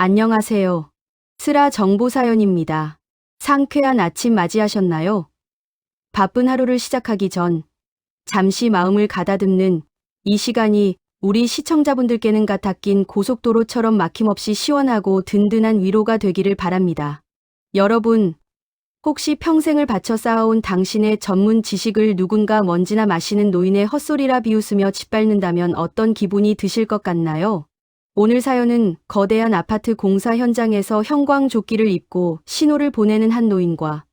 안녕하세요. 스라 정보사연입니다. 상쾌한 아침 맞이하셨나요? 바쁜 하루를 시작하기 전 잠시 마음을 가다듬는 이 시간이 우리 시청자분들께는 가타 낀 고속도로처럼 막힘없이 시원하고 든든한 위로가 되기를 바랍니다. 여러분, 혹시 평생을 바쳐 쌓아온 당신의 전문 지식을 누군가 먼지나 마시는 노인의 헛소리라 비웃으며 짓밟는다면 어떤 기분이 드실 것 같나요? 오늘 사연은 거대한 아파트 공사 현장에서 형광조끼를 입고 신호를 보내는 한 노인과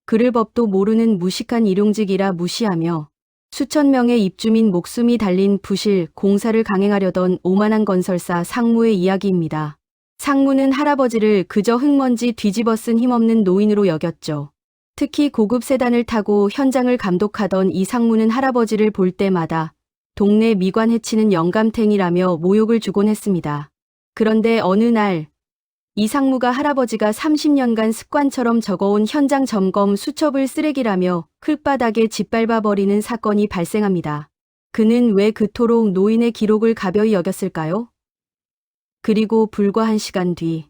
그를 법도 모르는 무식한 일용직이라 무시하며 수천 명의 입주민 목숨이 달린 부실 공사를 강행하려던 오만한 건설사 상무의 이야기입니다. 상무는 할아버지를 그저 흙먼지 뒤집어 쓴 힘없는 노인으로 여겼죠. 특히 고급 세단을 타고 현장을 감독하던 이 상무는 할아버지를 볼 때마다 동네 미관 해치는 영감탱이라며 모욕을 주곤 했습니다. 그런데 어느 날 이 상무가 할아버지가 30년간 습관처럼 적어온 현장 점검 수첩을 쓰레기라며 흙바닥에 짓밟아버리는 사건이 발생합니다. 그는 왜 그토록 노인의 기록을 가벼이 여겼을까요? 그리고 불과 1시간 뒤,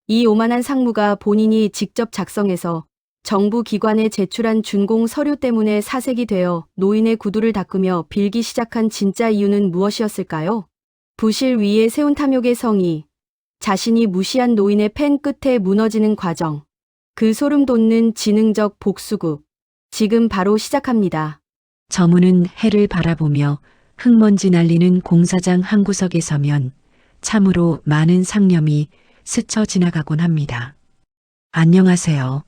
이 오만한 상무가 본인이 직접 작성해서 정부 기관에 제출한 준공 서류 때문에 사색이 되어 노인의 구두를 닦으며 빌기 시작한 진짜 이유는 무엇이었을까요? 부실 위에 세운 탐욕의 성의, 자신이 무시한 노인의 펜 끝에 무너지는 과정, 그 소름 돋는 지능적 복수극, 지금 바로 시작합니다. 저문은 해를 바라보며 흙먼지 날리는 공사장 한 구석에 서면 참으로 많은 상념이 스쳐 지나가곤 합니다. 안녕하세요.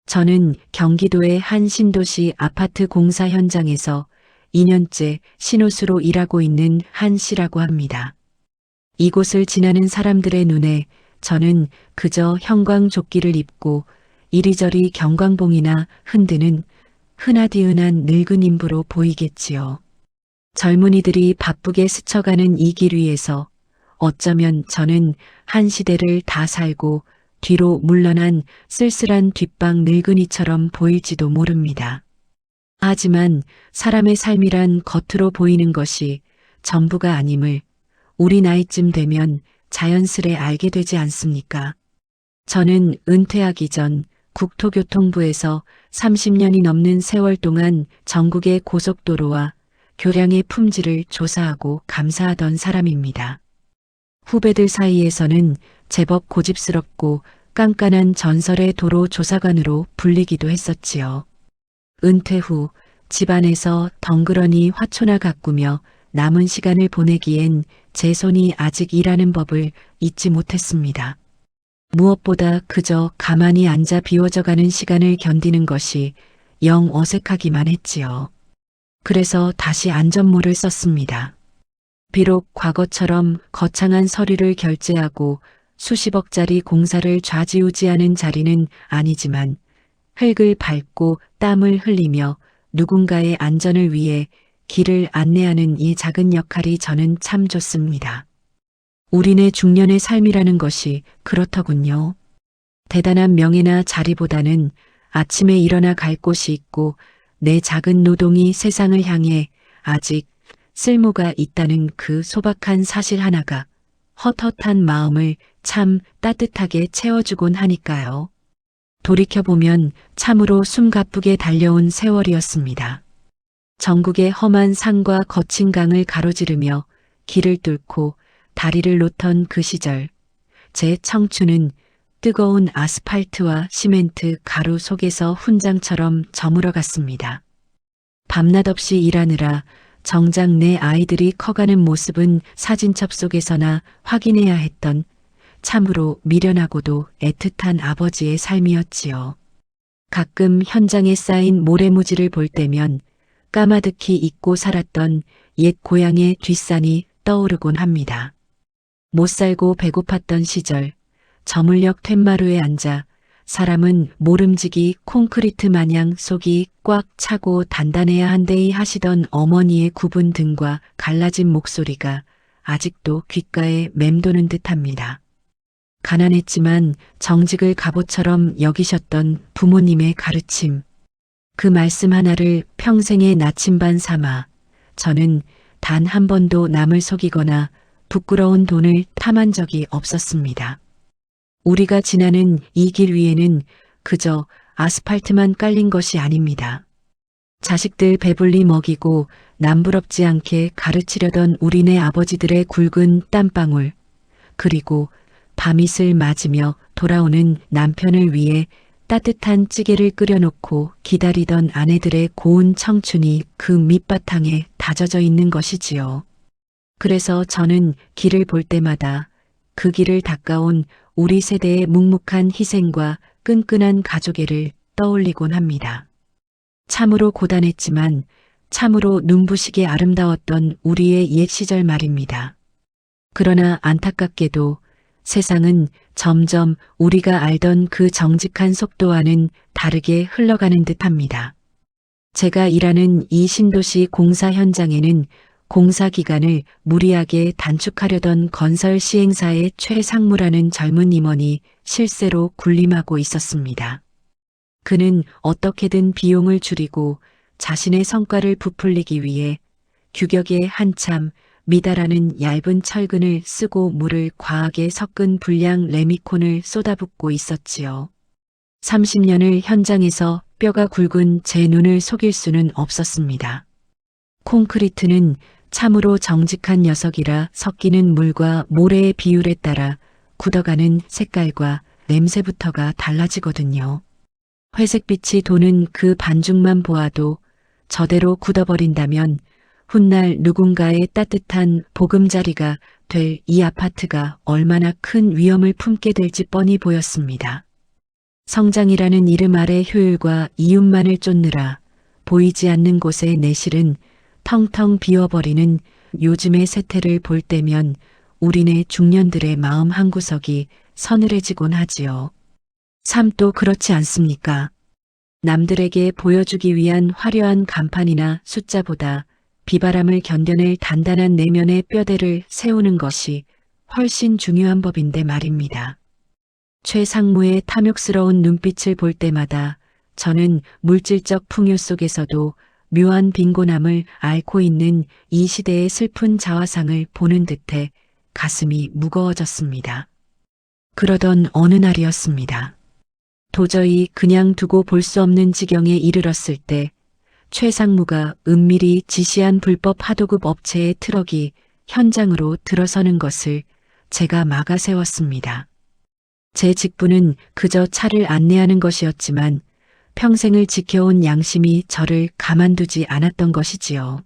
저는 경기도의 한 신도시 아파트 공사 현장에서 2년째 신호수로 일하고 있는 한 씨라고 합니다. 이곳을 지나는 사람들의 눈에 저는 그저 형광조끼를 입고 이리저리 경광봉이나 흔드는 흔하디흔한 늙은 인부로 보이겠지요. 젊은이들이 바쁘게 스쳐가는 이 길 위에서 어쩌면 저는 한 시대를 다 살고 뒤로 물러난 쓸쓸한 뒷방 늙은이처럼 보일지도 모릅니다. 하지만 사람의 삶이란 겉으로 보이는 것이 전부가 아님을 우리 나이쯤 되면 자연스레 알게 되지 않습니까? 저는 은퇴하기 전 국토교통부에서 30년이 넘는 세월 동안 전국의 고속도로와 교량의 품질을 조사하고 감사하던 사람입니다. 후배들 사이에서는 제법 고집스럽고 깐깐한 전설의 도로 조사관으로 불리기도 했었지요. 은퇴 후 집안에서 덩그러니 화초나 가꾸며 남은 시간을 보내기엔 제 손이 아직 일하는 법을 잊지 못했습니다. 무엇보다 그저 가만히 앉아 비워져가는 시간을 견디는 것이 영 어색하기만 했지요. 그래서 다시 안전모를 썼습니다. 비록 과거처럼 거창한 서류를 결제하고 수십억짜리 공사를 좌지우지하는 자리는 아니지만 흙을 밟고 땀을 흘리며 누군가의 안전을 위해 길을 안내하는 이 작은 역할이 저는 참 좋습니다. 우리네 중년의 삶이라는 것이 그렇더군요. 대단한 명예나 자리보다는 아침에 일어나 갈 곳이 있고 내 작은 노동이 세상을 향해 아직 쓸모가 있다는 그 소박한 사실 하나가 헛헛한 마음을 참 따뜻하게 채워주곤 하니까요. 돌이켜보면 참으로 숨가쁘게 달려온 세월이었습니다. 전국의 험한 산과 거친 강을 가로지르며 길을 뚫고 다리를 놓던 그 시절, 제 청춘은 뜨거운 아스팔트와 시멘트 가루 속에서 훈장처럼 저물어갔습니다. 밤낮 없이 일하느라 정작 내 아이들이 커가는 모습은 사진첩 속에서나 확인해야 했던 참으로 미련하고도 애틋한 아버지의 삶이었지요. 가끔 현장에 쌓인 모래무지를 볼 때면 까마득히 잊고 살았던 옛 고향의 뒷산이 떠오르곤 합니다. 못살고 배고팠던 시절 저물녘 툇마루에 앉아 사람은 모름지기 콘크리트 마냥 속이 꽉 차고 단단해야 한대이 하시던 어머니의 굽은 등과 갈라진 목소리가 아직도 귓가에 맴도는 듯합니다. 가난했지만 정직을 갑옷처럼 여기셨던 부모님의 가르침, 그 말씀 하나를 평생의 나침반 삼아 저는 단 한 번도 남을 속이거나 부끄러운 돈을 탐한 적이 없었습니다. 우리가 지나는 이 길 위에는 그저 아스팔트만 깔린 것이 아닙니다. 자식들 배불리 먹이고 남부럽지 않게 가르치려던 우리네 아버지들의 굵은 땀방울, 그리고 밤이슬 맞으며 돌아오는 남편을 위해 따뜻한 찌개를 끓여놓고 기다리던 아내들의 고운 청춘이 그 밑바탕에 다져져 있는 것이지요. 그래서 저는 길을 볼 때마다 그 길을 닦아온 우리 세대의 묵묵한 희생과 끈끈한 가족애를 떠올리곤 합니다. 참으로 고단했지만 참으로 눈부시게 아름다웠던 우리의 옛 시절 말입니다. 그러나 안타깝게도 세상은 점점 우리가 알던 그 정직한 속도와는 다르게 흘러가는 듯합니다. 제가 일하는 이 신도시 공사 현장에는 공사 기간을 무리하게 단축하려던 건설 시행사의 최상무라는 젊은 임원이 실세로 군림하고 있었습니다. 그는 어떻게든 비용을 줄이고 자신의 성과를 부풀리기 위해 규격에 한참 미달하는 얇은 철근을 쓰고 물을 과하게 섞은 불량 레미콘을 쏟아붓고 있었지요. 30년을 현장에서 뼈가 굵은 제 눈을 속일 수는 없었습니다. 콘크리트는 참으로 정직한 녀석이라 섞이는 물과 모래의 비율에 따라 굳어가는 색깔과 냄새부터가 달라지거든요. 회색빛이 도는 그 반죽만 보아도 저대로 굳어버린다면 훗날 누군가의 따뜻한 보금자리가 될 이 아파트가 얼마나 큰 위험을 품게 될지 뻔히 보였습니다. 성장이라는 이름 아래 효율과 이윤만을 쫓느라 보이지 않는 곳의 내실은 텅텅 비어버리는 요즘의 세태를 볼 때면 우리네 중년들의 마음 한구석이 서늘해지곤 하지요. 삶도 그렇지 않습니까? 남들에게 보여주기 위한 화려한 간판이나 숫자보다 비바람을 견뎌낼 단단한 내면의 뼈대를 세우는 것이 훨씬 중요한 법인데 말입니다. 최 상무의 탐욕스러운 눈빛을 볼 때마다 저는 물질적 풍요 속에서도 묘한 빈곤함을 앓고 있는 이 시대의 슬픈 자화상을 보는 듯해 가슴이 무거워졌습니다. 그러던 어느 날이었습니다. 도저히 그냥 두고 볼 수 없는 지경에 이르렀을 때 최 상무가 은밀히 지시한 불법 하도급 업체의 트럭이 현장으로 들어서는 것을 제가 막아 세웠습니다. 제 직분은 그저 차를 안내하는 것이었지만 평생을 지켜온 양심이 저를 가만두지 않았던 것이지요.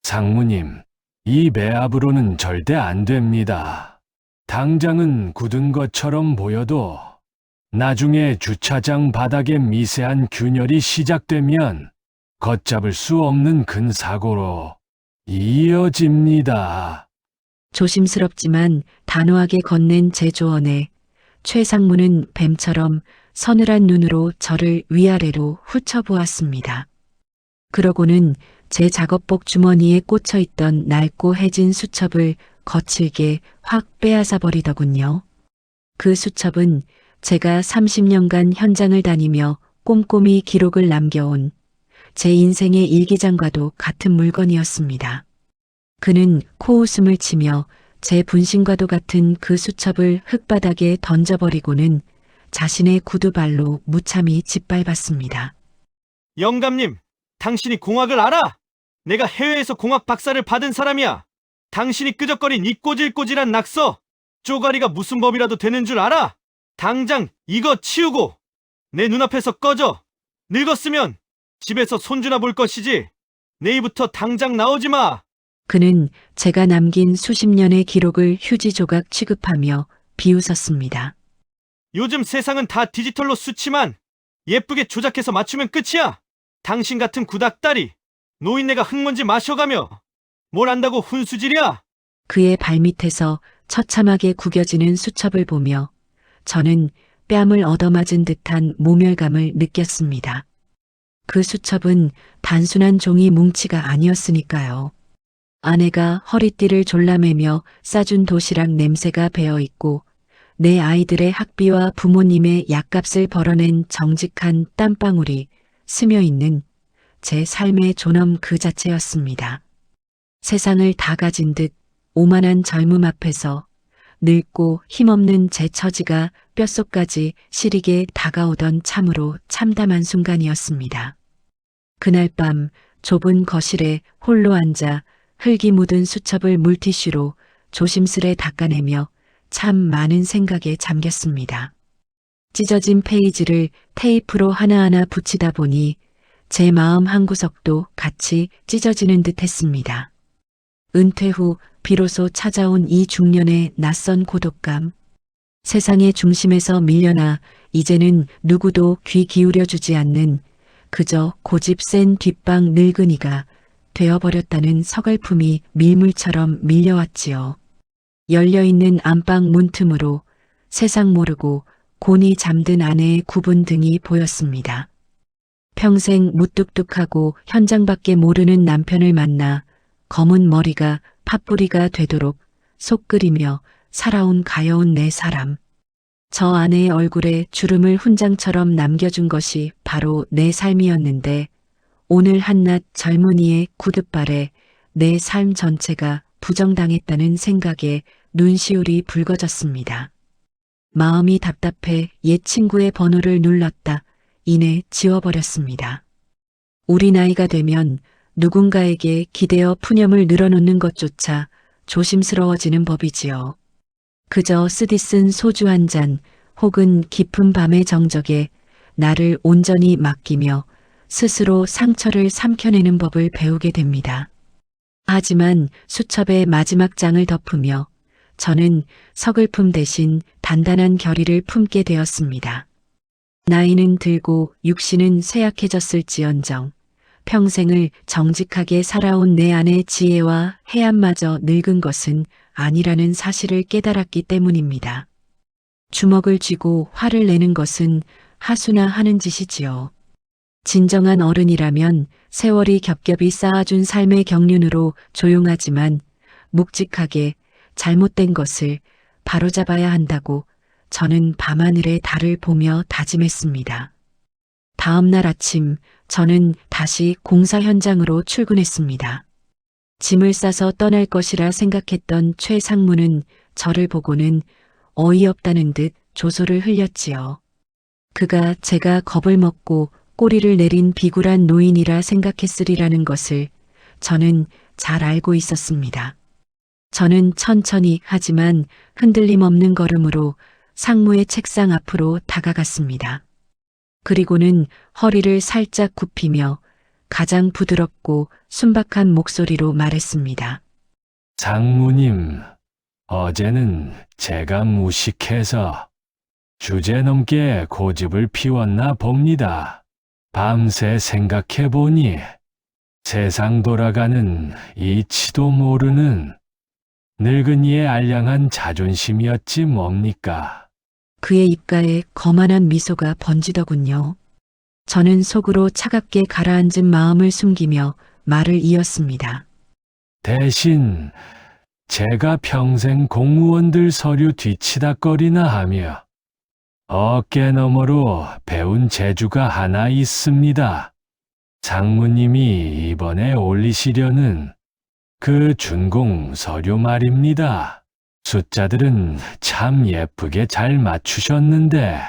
상무님, 이 배합으로는 절대 안 됩니다. 당장은 굳은 것처럼 보여도 나중에 주차장 바닥에 미세한 균열이 시작되면 걷잡을 수 없는 큰 사고로 이어집니다. 조심스럽지만 단호하게 건넨 제 조언에 최 상무는 뱀처럼 서늘한 눈으로 저를 위아래로 훑어보았습니다. 그러고는 제 작업복 주머니에 꽂혀있던 낡고 해진 수첩을 거칠게 확 빼앗아 버리더군요. 그 수첩은 제가 30년간 현장을 다니며 꼼꼼히 기록을 남겨온 제 인생의 일기장과도 같은 물건이었습니다. 그는 코웃음을 치며 제 분신과도 같은 그 수첩을 흙바닥에 던져버리고는 자신의 구두발로 무참히 짓밟았습니다. 영감님, 당신이 공학을 알아? 내가 해외에서 공학 박사를 받은 사람이야. 당신이 끄적거린 이 꼬질꼬질한 낙서, 쪼가리가 무슨 법이라도 되는 줄 알아? 당장 이거 치우고 내 눈앞에서 꺼져. 늙었으면 집에서 손주나 볼 것이지. 내일부터 당장 나오지 마. 그는 제가 남긴 수십 년의 기록을 휴지 조각 취급하며 비웃었습니다. 요즘 세상은 다 디지털로 수치만 예쁘게 조작해서 맞추면 끝이야. 당신 같은 구닥다리, 노인네가 흙먼지 마셔가며 뭘 안다고 훈수질이야. 그의 발밑에서 처참하게 구겨지는 수첩을 보며 저는 뺨을 얻어맞은 듯한 모멸감을 느꼈습니다. 그 수첩은 단순한 종이 뭉치가 아니었으니까요. 아내가 허리띠를 졸라매며 싸준 도시락 냄새가 배어있고 내 아이들의 학비와 부모님의 약값을 벌어낸 정직한 땀방울이 스며있는 제 삶의 존엄 그 자체였습니다. 세상을 다 가진 듯 오만한 젊음 앞에서 늙고 힘없는 제 처지가 뼛속까지 시리게 다가오던 참으로 참담한 순간이었습니다. 그날 밤 좁은 거실에 홀로 앉아 흙이 묻은 수첩을 물티슈로 조심스레 닦아내며 참 많은 생각에 잠겼습니다. 찢어진 페이지를 테이프로 하나하나 붙이다 보니 제 마음 한구석도 같이 찢어지는 듯 했습니다. 은퇴 후 비로소 찾아온 이 중년의 낯선 고독감. 세상의 중심에서 밀려나 이제는 누구도 귀 기울여주지 않는 그저 고집 센 뒷방 늙은이가 되어버렸다는 서글픔이 밀물처럼 밀려왔지요. 열려있는 안방 문틈으로 세상 모르고 곤히 잠든 아내의 굽은 등이 보였습니다. 평생 무뚝뚝하고 현장밖에 모르는 남편을 만나 검은 머리가 팥뿌리가 되도록 속 끓이며 살아온 가여운 내 사람. 저 아내의 얼굴에 주름을 훈장처럼 남겨준 것이 바로 내 삶이었는데 오늘 한낮 젊은이의 구둣발에 내 삶 전체가 부정당했다는 생각에 눈시울이 붉어졌습니다. 마음이 답답해 옛 친구의 번호를 눌렀다. 이내 지워버렸습니다. 우리 나이가 되면 누군가에게 기대어 푸념을 늘어놓는 것조차 조심스러워지는 법이지요. 그저 쓰디쓴 소주 한 잔 혹은 깊은 밤의 정적에 나를 온전히 맡기며 스스로 상처를 삼켜내는 법을 배우게 됩니다. 하지만 수첩의 마지막 장을 덮으며 저는 서글픔 대신 단단한 결의를 품게 되었습니다. 나이는 들고 육신은 쇠약해졌을지언정 평생을 정직하게 살아온 내 안의 지혜와 해안마저 늙은 것은 아니라는 사실을 깨달았기 때문입니다. 주먹을 쥐고 화를 내는 것은 하수나 하는 짓이지요. 진정한 어른이라면 세월이 겹겹이 쌓아준 삶의 경륜으로 조용하지만 묵직하게 잘못된 것을 바로잡아야 한다고 저는 밤하늘의 달을 보며 다짐했습니다. 다음 날 아침 저는 다시 공사 현장으로 출근했습니다. 짐을 싸서 떠날 것이라 생각했던 최 상무는 저를 보고는 어이없다는 듯 조소를 흘렸지요. 그가 제가 겁을 먹고 꼬리를 내린 비굴한 노인이라 생각했으리라는 것을 저는 잘 알고 있었습니다. 저는 천천히 하지만 흔들림 없는 걸음으로 상무의 책상 앞으로 다가갔습니다. 그리고는 허리를 살짝 굽히며 가장 부드럽고 순박한 목소리로 말했습니다. 상무님, 어제는 제가 무식해서 주제넘게 고집을 피웠나 봅니다. 밤새 생각해보니 세상 돌아가는 이치도 모르는 늙은이의 알량한 자존심이었지 뭡니까. 그의 입가에 거만한 미소가 번지더군요. 저는 속으로 차갑게 가라앉은 마음을 숨기며 말을 이었습니다. 대신 제가 평생 공무원들 서류 뒤치다거리나 하며 어깨 너머로 배운 재주가 하나 있습니다. 상무님이 이번에 올리시려는 그 준공 서류 말입니다. 숫자들은 참 예쁘게 잘 맞추셨는데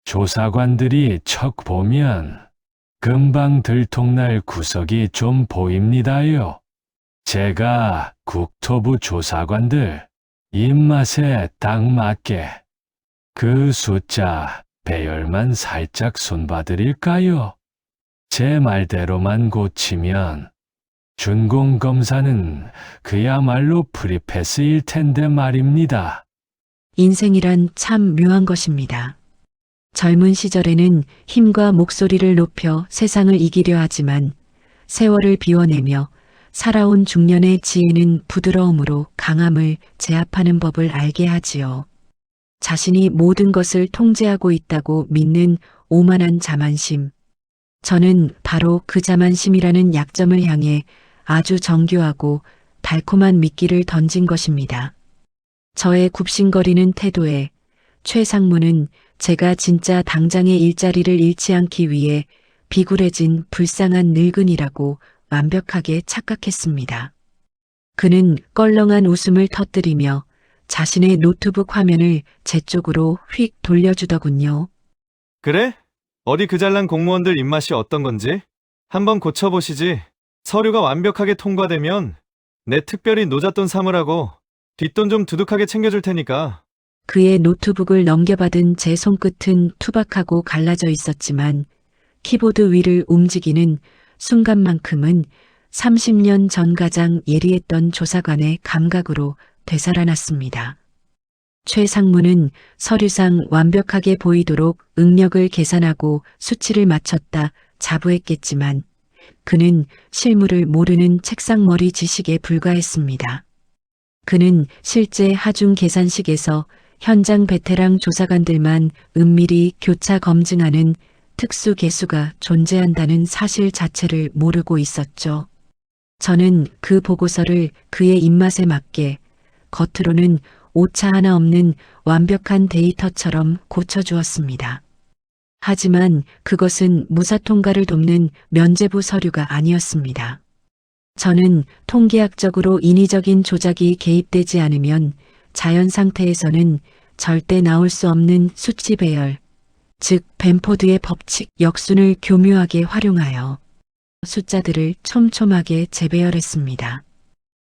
조사관들이 척 보면 금방 들통날 구석이 좀 보입니다요. 제가 국토부 조사관들 입맛에 딱 맞게 그 숫자 배열만 살짝 손봐드릴까요? 제 말대로만 고치면 준공검사는 그야말로 프리패스일 텐데 말입니다. 인생이란 참 묘한 것입니다. 젊은 시절에는 힘과 목소리를 높여 세상을 이기려 하지만 세월을 비워내며 살아온 중년의 지혜는 부드러움으로 강함을 제압하는 법을 알게 하지요. 자신이 모든 것을 통제하고 있다고 믿는 오만한 자만심. 저는 바로 그 자만심이라는 약점을 향해 아주 정교하고 달콤한 미끼를 던진 것입니다. 저의 굽신거리는 태도에 최 상무는 제가 진짜 당장의 일자리를 잃지 않기 위해 비굴해진 불쌍한 늙은이라고 완벽하게 착각했습니다. 그는 껄렁한 웃음을 터뜨리며 자신의 노트북 화면을 제 쪽으로 휙 돌려주더군요. 그래? 어디 그 잘난 공무원들 입맛이 어떤 건지? 한번 고쳐보시지. 서류가 완벽하게 통과되면 내 특별히 노잣돈 삼으라고 뒷돈 좀 두둑하게 챙겨줄 테니까. 그의 노트북을 넘겨받은 제 손끝은 투박하고 갈라져 있었지만 키보드 위를 움직이는 순간만큼은 30년 전 가장 예리했던 조사관의 감각으로 되살아났습니다. 최 상무는 서류상 완벽하게 보이도록 응력을 계산하고 수치를 맞췄다 자부했겠지만 그는 실물을 모르는 책상머리 지식에 불과했습니다. 그는 실제 하중 계산식에서 현장 베테랑 조사관들만 은밀히 교차 검증하는 특수 개수가 존재한다는 사실 자체를 모르고 있었죠. 저는 그 보고서를 그의 입맛에 맞게 겉으로는 오차 하나 없는 완벽한 데이터처럼 고쳐주었습니다. 하지만 그것은 무사 통과를 돕는 면제부 서류가 아니었습니다. 저는 통계학적으로 인위적인 조작이 개입되지 않으면 자연 상태에서는 절대 나올 수 없는 수치 배열, 즉 벤포드의 법칙 역순을 교묘하게 활용하여 숫자들을 촘촘하게 재배열했습니다.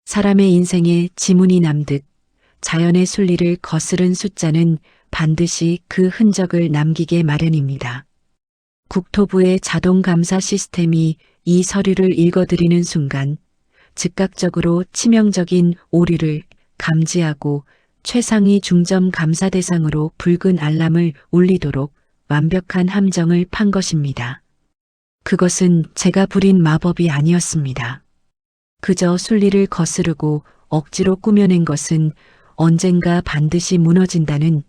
사람의 인생에 지문이 남듯 자연의 순리를 거스른 숫자는 반드시 그 흔적을 남기게 마련입니다. 국토부의 자동 감사 시스템이 이 서류를 읽어드리는 순간 즉각적으로 치명적인 오류를 감지하고 최상위 중점 감사 대상으로 붉은 알람을 울리도록 완벽한 함정을 판 것입니다. 그것은 제가 부린 마법이 아니었습니다. 그저 순리를 거스르고 억지로 꾸며낸 것은 언젠가 반드시 무너진다는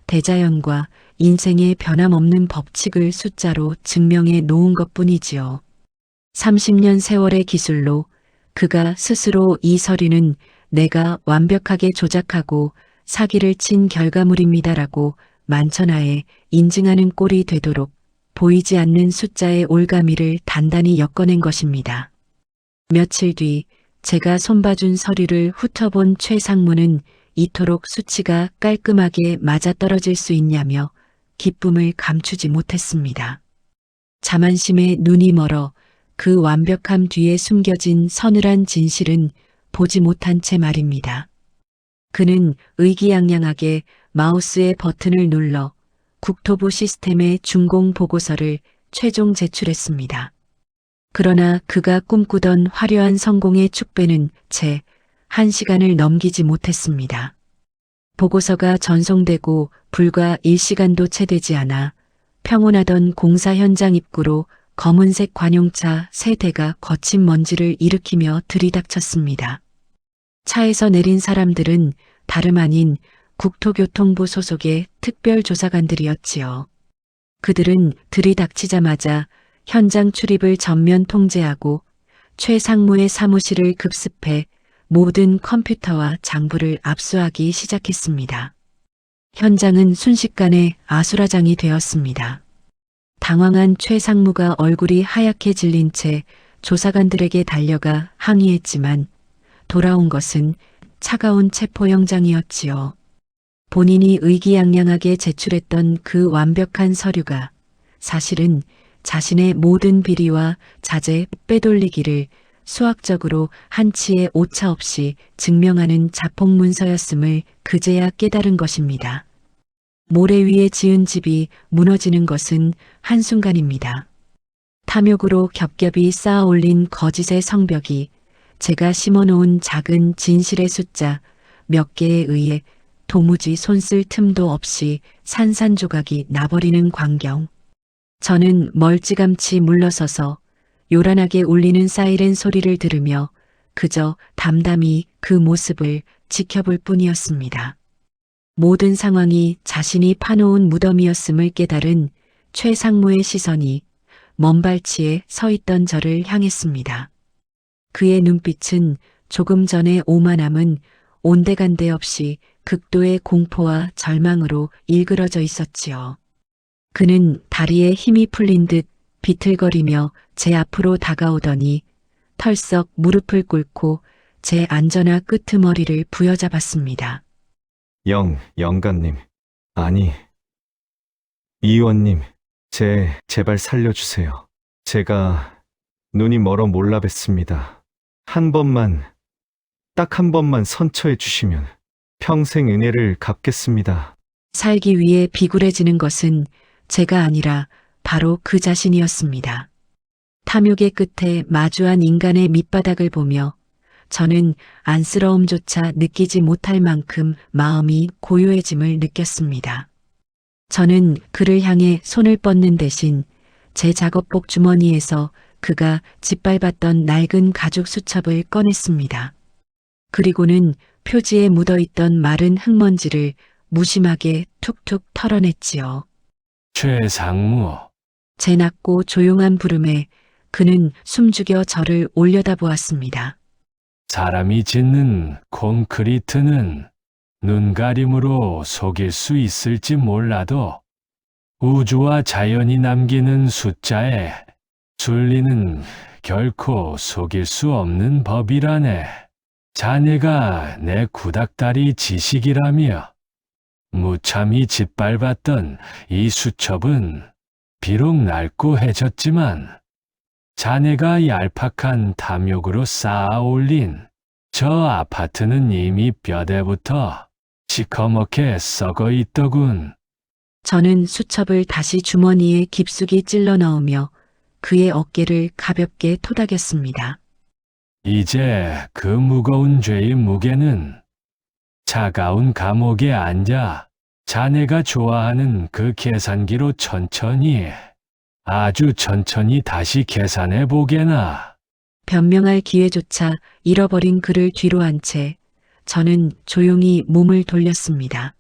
대자연과 인생의 변함없는 법칙을 숫자로 증명해 놓은 것뿐이지요. 30년 세월의 기술로 그가 스스로 이 서류는 내가 완벽하게 조작하고 사기를 친 결과물입니다라고 만천하에 인증하는 꼴이 되도록 보이지 않는 숫자의 올가미를 단단히 엮어낸 것입니다. 며칠 뒤 제가 손봐준 서류를 훑어본 최 상무는 이토록 수치가 깔끔하게 맞아떨어질 수 있냐며 기쁨을 감추지 못했습니다. 자만심에 눈이 멀어 그 완벽함 뒤에 숨겨진 서늘한 진실은 보지 못한 채 말입니다. 그는 의기양양하게 마우스의 버튼을 눌러 국토부 시스템의 준공 보고서를 최종 제출했습니다. 그러나 그가 꿈꾸던 화려한 성공의 축배는 채 1시간을 넘기지 못했습니다. 보고서가 전송되고 불과 1시간도 채 되지 않아 평온하던 공사 현장 입구로 검은색 관용차 3대가 거친 먼지를 일으키며 들이닥쳤습니다. 차에서 내린 사람들은 다름 아닌 국토교통부 소속의 특별조사관들이었지요. 그들은 들이닥치자마자 현장 출입을 전면 통제하고 최 상무의 사무실을 급습해 모든 컴퓨터와 장부를 압수하기 시작했습니다. 현장은 순식간에 아수라장이 되었습니다. 당황한 최 상무가 얼굴이 하얗게 질린 채 조사관들에게 달려가 항의했지만 돌아온 것은 차가운 체포영장이었지요. 본인이 의기양양하게 제출했던 그 완벽한 서류가 사실은 자신의 모든 비리와 자재 빼돌리기를 수학적으로 한치의 오차 없이 증명하는 자폭문서였음을 그제야 깨달은 것입니다. 모래 위에 지은 집이 무너지는 것은 한순간입니다. 탐욕으로 겹겹이 쌓아 올린 거짓의 성벽이 제가 심어놓은 작은 진실의 숫자 몇 개에 의해 도무지 손쓸 틈도 없이 산산조각이 나버리는 광경. 저는 멀찌감치 물러서서 요란하게 울리는 사이렌 소리를 들으며 그저 담담히 그 모습을 지켜볼 뿐이었습니다. 모든 상황이 자신이 파놓은 무덤이었음을 깨달은 최 상무의 시선이 먼발치에 서 있던 저를 향했습니다. 그의 눈빛은 조금 전의 오만함은 온데간데 없이 극도의 공포와 절망으로 일그러져 있었지요. 그는 다리에 힘이 풀린 듯 비틀거리며 제 앞으로 다가오더니 털썩 무릎을 꿇고 제 안전화 끄트머리를 부여잡았습니다. 영감님. 아니, 이 의원님, 제발 살려주세요. 제가 눈이 멀어 몰라 뵀습니다. 한 번만, 딱 한 번만 선처해 주시면 평생 은혜를 갚겠습니다. 살기 위해 비굴해지는 것은 제가 아니라 바로 그 자신이었습니다. 탐욕의 끝에 마주한 인간의 밑바닥을 보며 저는 안쓰러움조차 느끼지 못할 만큼 마음이 고요해짐을 느꼈습니다. 저는 그를 향해 손을 뻗는 대신 제 작업복 주머니에서 그가 짓밟았던 낡은 가죽 수첩을 꺼냈습니다. 그리고는 표지에 묻어있던 마른 흙먼지를 무심하게 툭툭 털어냈지요. 최상무, 제 낮고 조용한 부름에 그는 숨죽여 저를 올려다보았습니다. 사람이 짓는 콘크리트는 눈가림으로 속일 수 있을지 몰라도 우주와 자연이 남기는 숫자에 순리는 결코 속일 수 없는 법이라네. 자네가 내 구닥다리 지식이라며 무참히 짓밟았던 이 수첩은 비록 낡고 해졌지만 자네가 얄팍한 탐욕으로 쌓아 올린 저 아파트는 이미 뼈대부터 시커멓게 썩어 있더군. 저는 수첩을 다시 주머니에 깊숙이 찔러 넣으며 그의 어깨를 가볍게 토닥였습니다. 이제 그 무거운 죄의 무게는 차가운 감옥에 앉아 자네가 좋아하는 그 계산기로 천천히, 아주 천천히 다시 계산해 보게나. 변명할 기회조차 잃어버린 그를 뒤로 한 채 저는 조용히 몸을 돌렸습니다.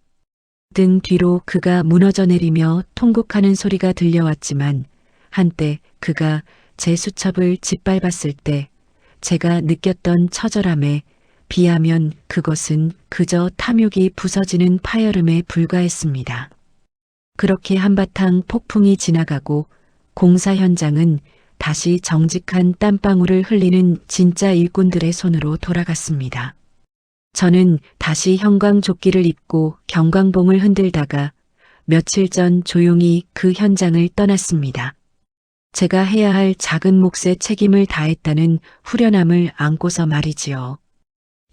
등 뒤로 그가 무너져 내리며 통곡하는 소리가 들려왔지만 한때 그가 제 수첩을 짓밟았을 때 제가 느꼈던 처절함에 비하면 그것은 그저 탐욕이 부서지는 파열음에 불과했습니다. 그렇게 한바탕 폭풍이 지나가고 공사 현장은 다시 정직한 땀방울을 흘리는 진짜 일꾼들의 손으로 돌아갔습니다. 저는 다시 형광조끼를 입고 경광봉을 흔들다가 며칠 전 조용히 그 현장을 떠났습니다. 제가 해야 할 작은 몫의 책임을 다했다는 후련함을 안고서 말이지요.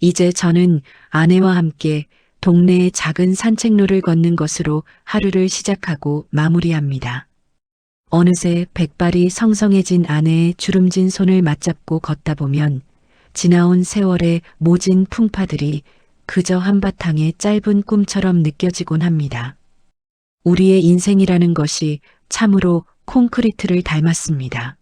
이제 저는 아내와 함께 동네의 작은 산책로를 걷는 것으로 하루를 시작하고 마무리합니다. 어느새 백발이 성성해진 아내의 주름진 손을 맞잡고 걷다 보면 지나온 세월의 모진 풍파들이 그저 한바탕의 짧은 꿈처럼 느껴지곤 합니다. 우리의 인생이라는 것이 참으로 콘크리트를 닮았습니다.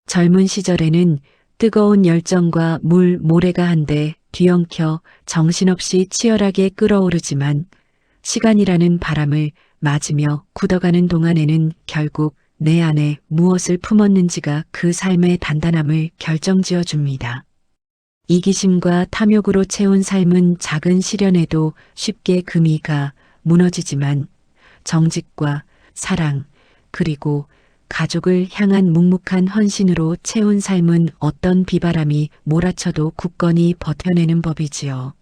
젊은 시절에는 뜨거운 열정과 물 모래가 한데 뒤엉켜 정신없이 치열하게 끓어오르지만 시간이라는 바람을 맞으며 굳어가는 동안에는 결국 내 안에 무엇을 품었는지가 그 삶의 단단함을 결정지어 줍니다. 이기심과 탐욕으로 채운 삶은 작은 시련에도 쉽게 금이 가 무너지지만 정직과 사랑 그리고 가족을 향한 묵묵한 헌신으로 채운 삶은 어떤 비바람이 몰아쳐도 굳건히 버텨내는 법이지요.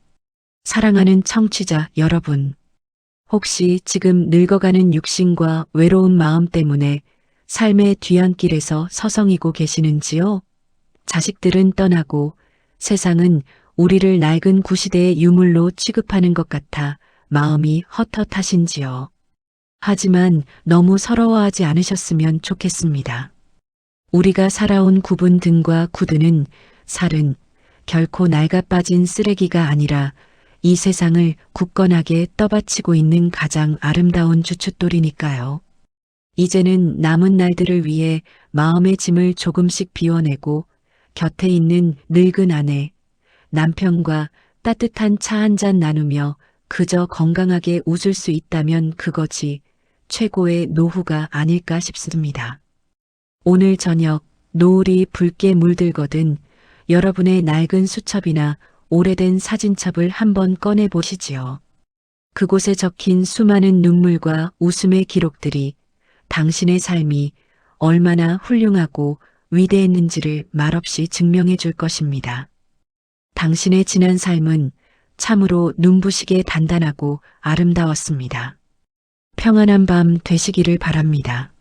사랑하는 청취자 여러분, 혹시 지금 늙어가는 육신과 외로운 마음 때문에 삶의 뒤안길에서 서성이고 계시는지요? 자식들은 떠나고 세상은 우리를 낡은 구시대의 유물로 취급하는 것 같아 마음이 헛헛하신지요. 하지만 너무 서러워하지 않으셨으면 좋겠습니다. 우리가 살아온 굽은 등과 굳은 살은 결코 낡아빠진 쓰레기가 아니라 이 세상을 굳건하게 떠받치고 있는 가장 아름다운 주춧돌이니까요. 이제는 남은 날들을 위해 마음의 짐을 조금씩 비워내고 곁에 있는 늙은 아내, 남편과 따뜻한 차 한 잔 나누며 그저 건강하게 웃을 수 있다면 그것이 최고의 노후가 아닐까 싶습니다. 오늘 저녁 노을이 붉게 물들거든 여러분의 낡은 수첩이나 오래된 사진첩을 한번 꺼내 보시지요. 그곳에 적힌 수많은 눈물과 웃음의 기록들이 당신의 삶이 얼마나 훌륭하고 위대했는지를 말없이 증명해 줄 것입니다. 당신의 지난 삶은 참으로 눈부시게 단단하고 아름다웠습니다. 평안한 밤 되시기를 바랍니다.